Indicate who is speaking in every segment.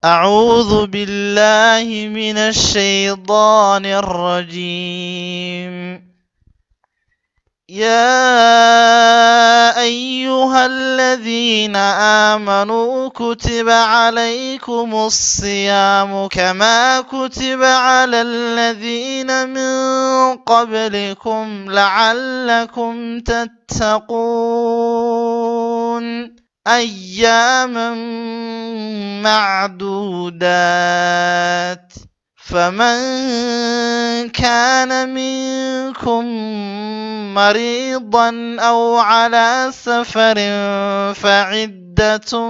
Speaker 1: أعوذ بالله من الشيطان الرجيم. يا أيها الذين آمنوا كتب عليكم الصيام كما كتب على الذين من قبلكم لعلكم تتقون أياما معدودات. فمن كان منكم مريضا أو على سفر فعدة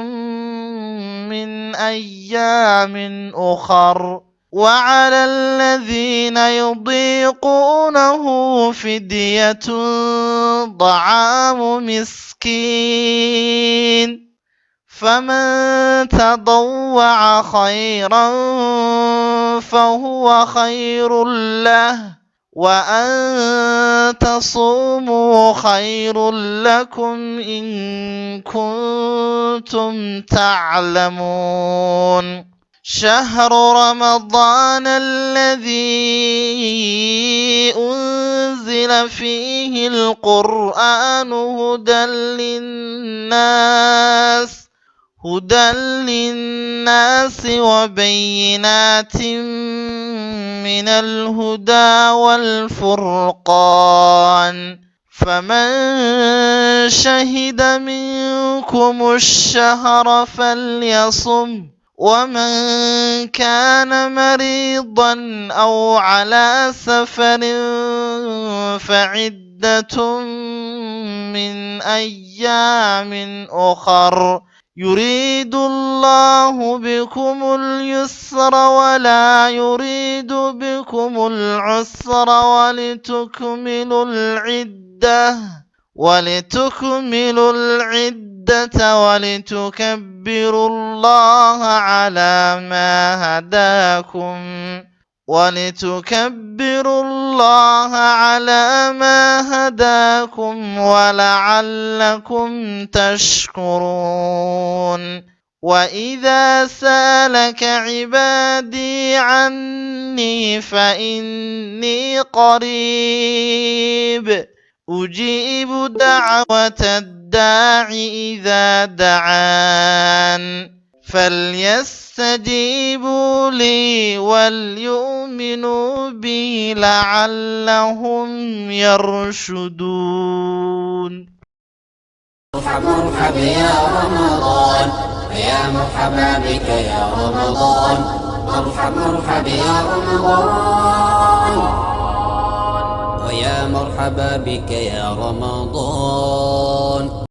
Speaker 1: من أيام أخر، وعلى الذين يضيقونه فدية طعام مسكين، فمن تطوع خيرا فهو خير له، وأن تصوموا خير لكم إن كنتم تعلمون. شهر رمضان الذي أنزل فيه القرآن هدى للناس وبينات من الهدى والفرقان، فمن شهد منكم الشهر فليصم، ومن كان مريضا أو على سفر فعدة من أيام أخر، يريد الله بكم اليسر ولا يريد بكم العسر ولتكملوا العدة ولتكبروا الله على ما هداكم ولعلكم تشكرون. وإذا سألك عبادي عني فإني قريب أجيب دعوة الداع إذا دعان، فليستجيبوا لي وليؤمنوا بي لعلهم يرشدون.
Speaker 2: مرحبا يا رمضان، يا مرحبا بك يا رمضان، مرحبا يا رمضان، ويا مرحبا بك يا رمضان.